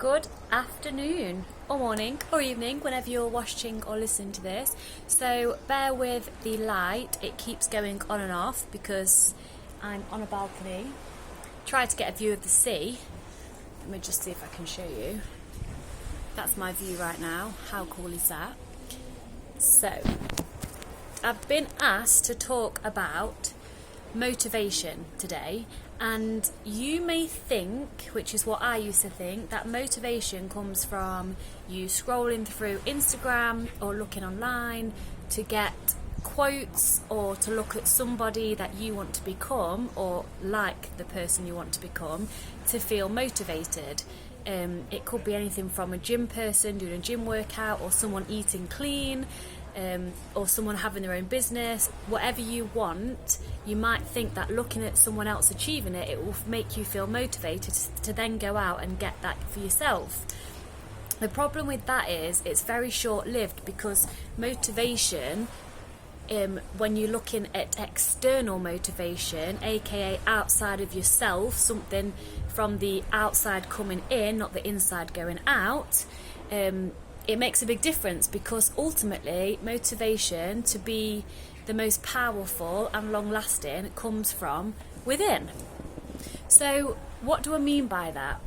Good afternoon, or morning, or evening, whenever you're watching or listening to this. So bear with the light, it keeps going on and off because I'm on a balcony. Try to get a view of the sea. Let me just see if I can show you. That's my view right now. How cool is that? So, I've been asked to talk about motivation today, and you may think, which is what I used to think, that motivation comes from you scrolling through Instagram or looking online to get quotes or to look at somebody that you want to become or like the person you want to become to feel motivated. It could be anything from a gym person doing a gym workout, or someone eating clean, or someone having their own business. Whatever you want, you might think that looking at someone else achieving it, it will make you feel motivated to then go out and get that for yourself. The problem with that is it's very short-lived, because motivation, when you're looking at external motivation, aka outside of yourself, something from the outside coming in, not the inside going out, it makes a big difference, because ultimately motivation to be the most powerful and long lasting comes from within. So what do I mean by that?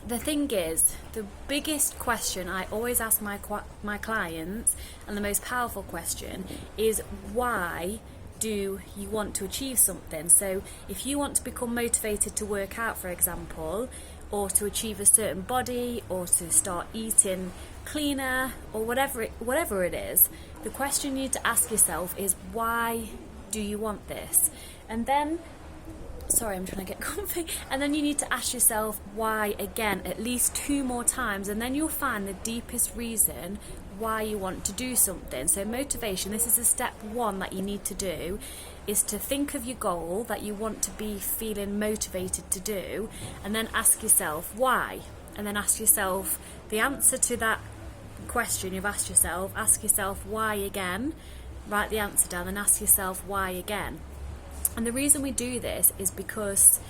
The thing is, the biggest question I always ask my clients, and the most powerful question, is why do you want to achieve something? So if you want to become motivated to work out, for example, or to achieve a certain body, or to start eating cleaner, or whatever it is, the question you need to ask yourself is, why do you want this? And then, sorry, I'm trying to get comfy. And then you need to ask yourself why again, at least 2 more times, and then you'll find the deepest reason why you want to do something. So motivation, this is a step 1 that you need to do, is to think of your goal that you want to be feeling motivated to do, and then ask yourself why, and then ask yourself the answer to that question you've asked yourself. Ask yourself why again, write the answer down, and ask yourself why again. And the reason we do this is because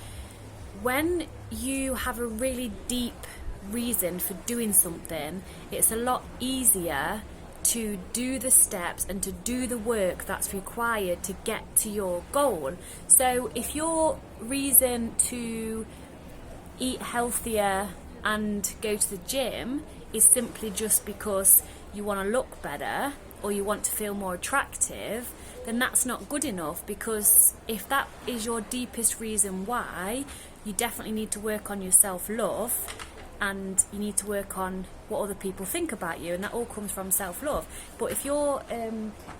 when you have a really deep reason for doing something, it's a lot easier to do the steps and to do the work that's required to get to your goal. So if your reason to eat healthier and go to the gym is simply just because you want to look better or you want to feel more attractive, then that's not good enough, because if that is your deepest reason why, you definitely need to work on your self-love, and you need to work on what other people think about you, and that all comes from self-love. But if your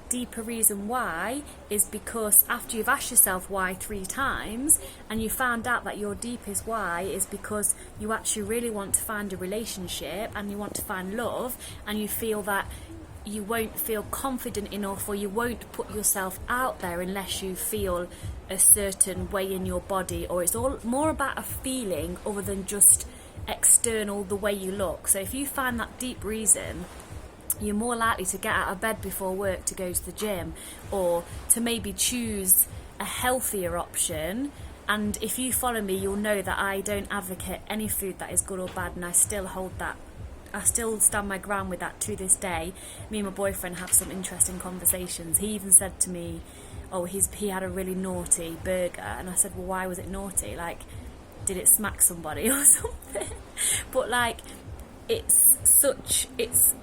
deeper reason why is because after you've asked yourself why 3 times, and you found out that your deepest why is because you actually really want to find a relationship and you want to find love, and you feel that you won't feel confident enough, or you won't put yourself out there unless you feel a certain way in your body, or it's all more about a feeling other than just external, the way you look. So if you find that deep reason, you're more likely to get out of bed before work to go to the gym, or to maybe choose a healthier option. And if you follow me, you'll know that I don't advocate any food that is good or bad, and I still stand my ground with that to this day. Me and my boyfriend have some interesting conversations. He even said to me, oh, he had a really naughty burger, and I said, well, why was it naughty? Like, did it smack somebody or something? But like, it's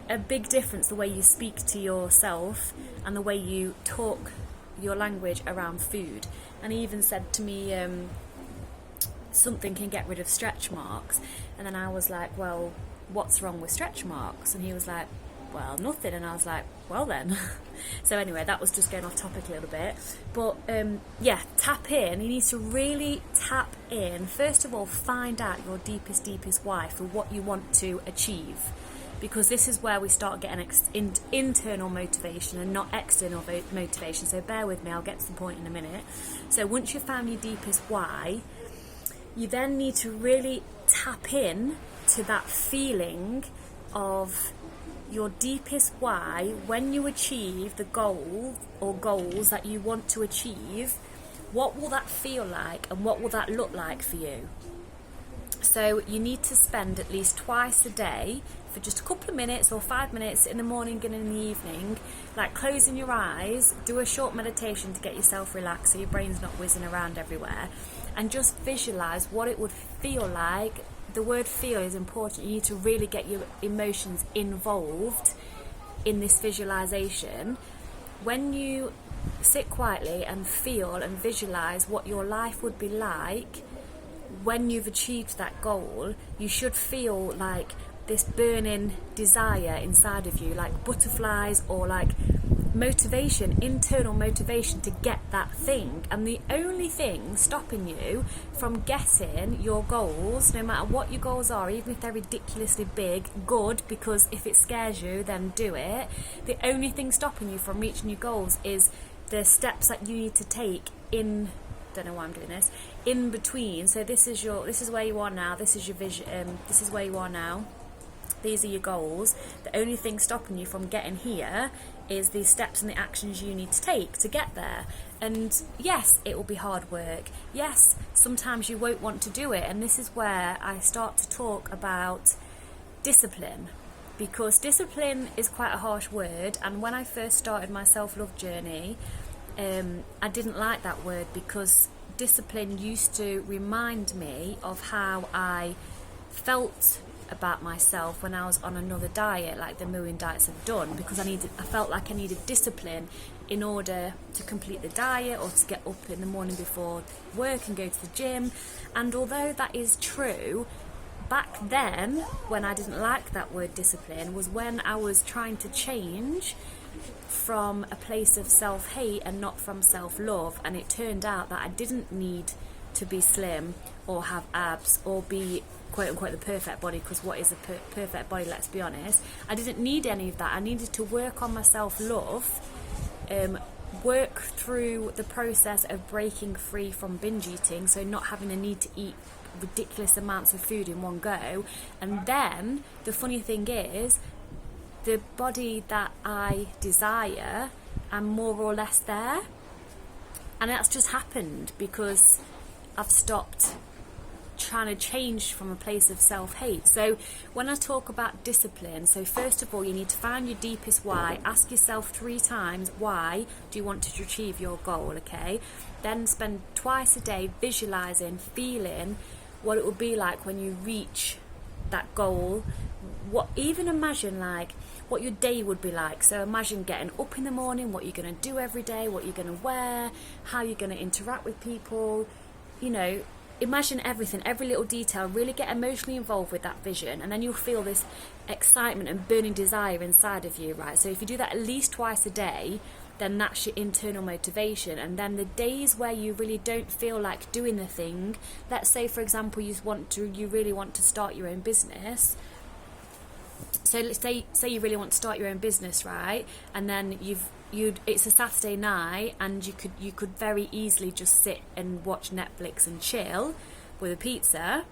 a big difference the way you speak to yourself and the way you talk your language around food. And he even said to me, something can get rid of stretch marks. And then I was like, well, what's wrong with stretch marks? And he was like, well, nothing. And I was like, well then. So anyway, that was just going off topic a little bit. But yeah, tap in. You need to really tap in. First of all, find out your deepest why for what you want to achieve, because this is where we start getting internal motivation and not external motivation. So bear with me, I'll get to the point in a minute. So once you've found your deepest why, you then need to really tap in to that feeling of your deepest why. When you achieve the goal or goals that you want to achieve, what will that feel like, and what will that look like for you? So you need to spend at least twice a day for just a couple of minutes or 5 minutes in the morning and in the evening, like closing your eyes, do a short meditation to get yourself relaxed so your brain's not whizzing around everywhere, and just visualize what it would feel like. The word feel is important. You need to really get your emotions involved in this visualization. When you sit quietly and feel and visualize what your life would be like when you've achieved that goal, you should feel like this burning desire inside of you, like butterflies, or like motivation, internal motivation to get that thing. And the only thing stopping you from getting your goals, no matter what your goals are, even if they're ridiculously big, good, because if it scares you, then do it. The only thing stopping you from reaching your goals is the steps that you need to take in, don't know why I'm doing this, in between. So this is where you are now, this is your vision, this is where you are now, these are your goals. The only thing stopping you from getting here is the steps and the actions you need to take to get there. And yes, it will be hard work. Yes, sometimes you won't want to do it, and this is where I start to talk about discipline, because discipline is quite a harsh word. And when I first started my self-love journey, I didn't like that word, because discipline used to remind me of how I felt about myself when I was on another diet, like the million diets have done, because I felt like I needed discipline in order to complete the diet or to get up in the morning before work and go to the gym. And although that is true, back then, when I didn't like that word discipline, was when I was trying to change from a place of self-hate and not from self-love. And it turned out that I didn't need to be slim or have abs or be quote unquote the perfect body, because what is a perfect body, let's be honest. I didn't need any of that. I needed to work on my self-love, work through the process of breaking free from binge eating, so not having a need to eat ridiculous amounts of food in one go. And then the funny thing is, the body that I desire, I'm more or less there. And that's just happened because I've stopped trying to change from a place of self-hate. So when I talk about discipline, so first of all, you need to find your deepest why. Ask yourself 3 times, why do you want to achieve your goal, okay? Then spend twice a day visualizing, feeling what it would be like when you reach that goal. Even imagine like what your day would be like. So imagine getting up in the morning, what you're going to do every day, what you're going to wear, how you're going to interact with people, you know, imagine everything, every little detail. Really get emotionally involved with that vision, and then you'll feel this excitement and burning desire inside of you, right? So if you do that at least twice a day, then that's your internal motivation. And then the days where you really don't feel like doing the thing, let's say for example you really want to start your own business. So let's say you really want to start your own business, right? And then it's a Saturday night, and you could very easily just sit and watch Netflix and chill with a pizza.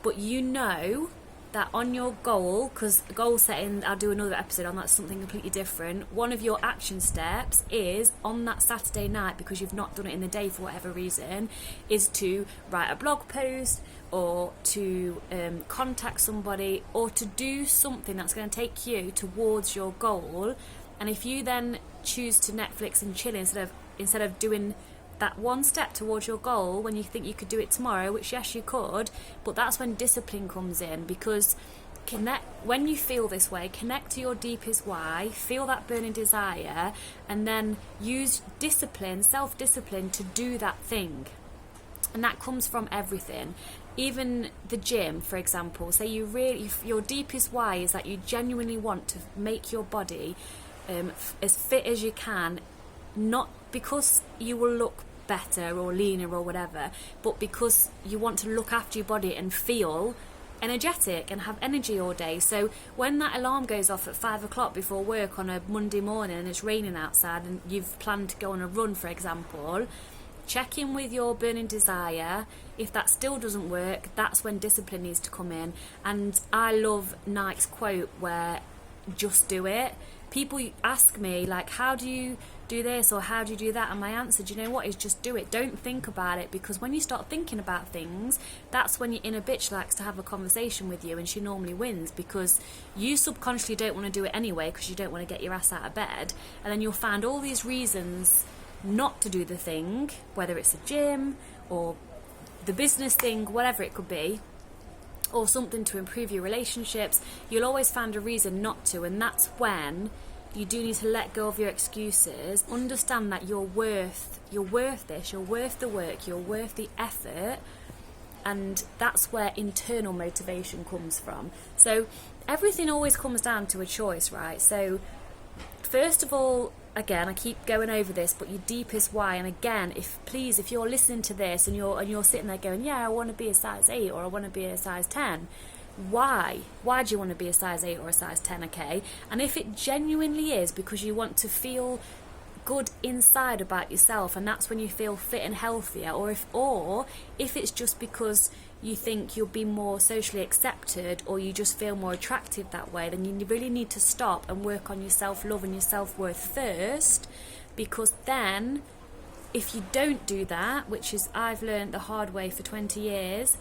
But you know that on your goal, because goal setting, I'll do another episode on that, something completely different. One of your action steps is on that Saturday night, because you've not done it in the day for whatever reason, is to write a blog post, or to contact somebody, or to do something that's going to take you towards your goal. And if you then choose to Netflix and chill instead of doing that one step towards your goal when you think you could do it tomorrow, which yes you could, but that's when discipline comes in. Because when you feel this way, connect to your deepest why, feel that burning desire, and then use discipline, self-discipline to do that thing. And that comes from everything. Even the gym, for example. Say your deepest why is that you genuinely want to make your body as fit as you can, not because you will look better or leaner or whatever, but because you want to look after your body and feel energetic and have energy all day. So when that alarm goes off at 5 o'clock before work on a Monday morning and it's raining outside and you've planned to go on a run, for example, check in with your burning desire. If that still doesn't work, that's when discipline needs to come in. And I love Nike's quote where just do it. People ask me, like, how do you do this, or how do you do that? And my answer, do you know what, is just do it. Don't think about it, because when you start thinking about things, that's when your inner bitch likes to have a conversation with you, and she normally wins, because you subconsciously don't want to do it anyway, because you don't want to get your ass out of bed, and then you'll find all these reasons not to do the thing, whether it's a gym or the business thing, whatever it could be, or something to improve your relationships. You'll always find a reason not to, and that's when you do need to let go of your excuses. Understand that you're worth this, you're worth the work, you're worth the effort, and that's where internal motivation comes from. So everything always comes down to a choice, right? So first of all, again, I keep going over this, but your deepest why. And again, if you're listening to this and you're sitting there going, yeah, I want to be a size 8 or I want to be a size 10. Why do you want to be a size 8 or a size 10? Okay, and if it genuinely is because you want to feel good inside about yourself, and that's when you feel fit and healthier, or if it's just because you think you'll be more socially accepted, or you just feel more attractive that way, then you really need to stop and work on your self-love and your self-worth first. Because then, if you don't do that, which is I've learned the hard way for 20 years,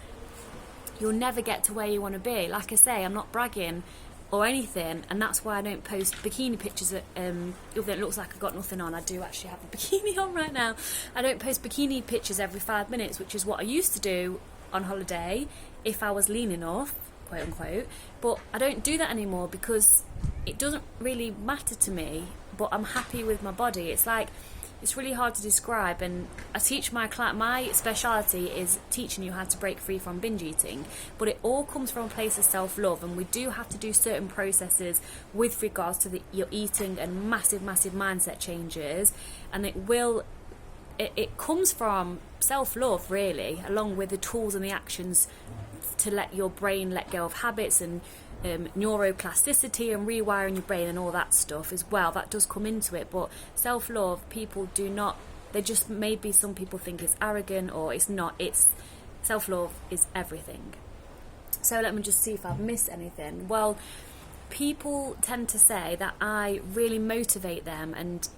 you'll never get to where you want to be. Like I say, I'm not bragging or anything, and that's why I don't post bikini pictures even though it looks like I've got nothing on. I do actually have a bikini on right now. I don't post bikini pictures every 5 minutes, which is what I used to do on holiday if I was lean enough, quote unquote, but I don't do that anymore because it doesn't really matter to me, but I'm happy with my body. It's really hard to describe, and I teach my client, my speciality is teaching you how to break free from binge eating, but it all comes from a place of self-love, and we do have to do certain processes with regards to your eating and massive mindset changes, and it comes from self-love really, along with the tools and the actions to let your brain let go of habits and neuroplasticity and rewiring your brain and all that stuff as well. That does come into it, but self-love, people do not, they just, maybe some people think it's arrogant, or it's not. It's self-love is everything. So let me just see if I've missed anything. Well, people tend to say that I really motivate them, and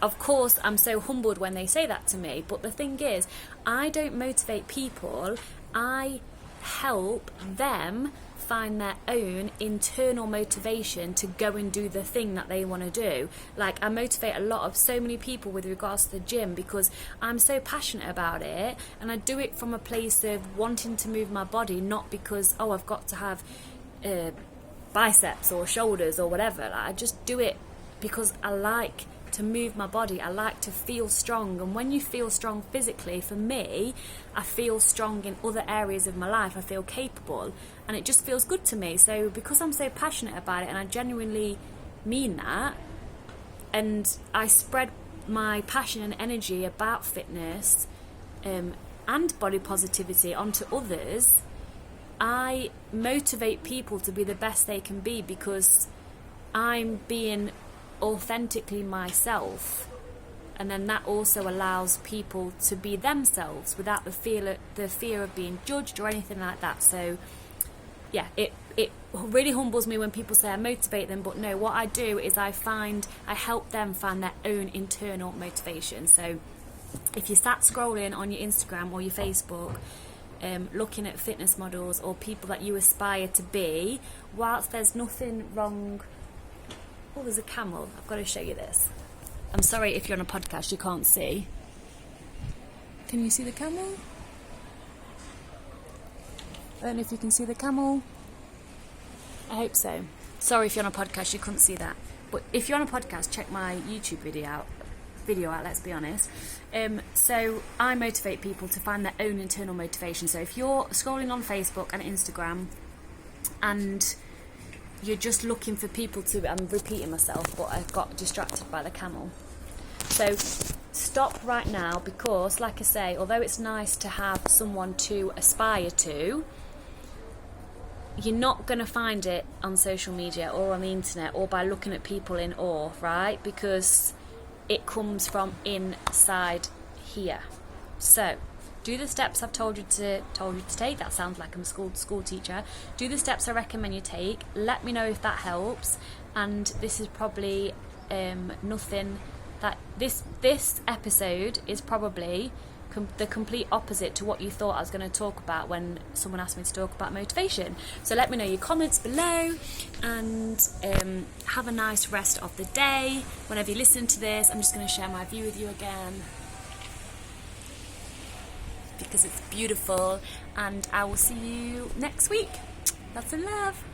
of course I'm so humbled when they say that to me, but the thing is, I don't motivate people, I help them find their own internal motivation to go and do the thing that they want to do. Like, I motivate so many people with regards to the gym because I'm so passionate about it, and I do it from a place of wanting to move my body, not because, oh, I've got to have biceps or shoulders or whatever. Like, I just do it because I like to move my body. I like to feel strong, and when you feel strong physically, for me, I feel strong in other areas of my life. I feel capable, and it just feels good to me. So because I'm so passionate about it, and I genuinely mean that, and I spread my passion and energy about fitness and body positivity onto others, I motivate people to be the best they can be because I'm being authentically myself, and then that also allows people to be themselves without the fear of being judged or anything like that. So yeah, it really humbles me when people say I motivate them, but no, what I do is I help them find their own internal motivation. So if you start scrolling on your Instagram or your Facebook, looking at fitness models or people that you aspire to be, whilst there's nothing wrong. Oh, there's a camel. I've got to show you this. I'm sorry if you're on a podcast, you can't see. Can you see the camel? I don't know if you can see the camel. I hope so. Sorry if you're on a podcast, you couldn't see that. But if you're on a podcast, check my YouTube video out, let's be honest. So I motivate people to find their own internal motivation. So if you're scrolling on Facebook and Instagram and you're just looking for people to, I'm repeating myself, but I got distracted by the camel. So stop right now, because like I say, although it's nice to have someone to aspire to, you're not going to find it on social media or on the internet or by looking at people in awe, right? Because it comes from inside here. So do the steps I've told you to take. That sounds like I'm a school teacher. Do the steps I recommend you take. Let me know if that helps. And this is probably nothing that this episode is probably the complete opposite to what you thought I was going to talk about when someone asked me to talk about motivation. So let me know your comments below, and have a nice rest of the day. Whenever you listen to this, I'm just going to share my view with you again because it's beautiful, and I will see you next week. Lots of love.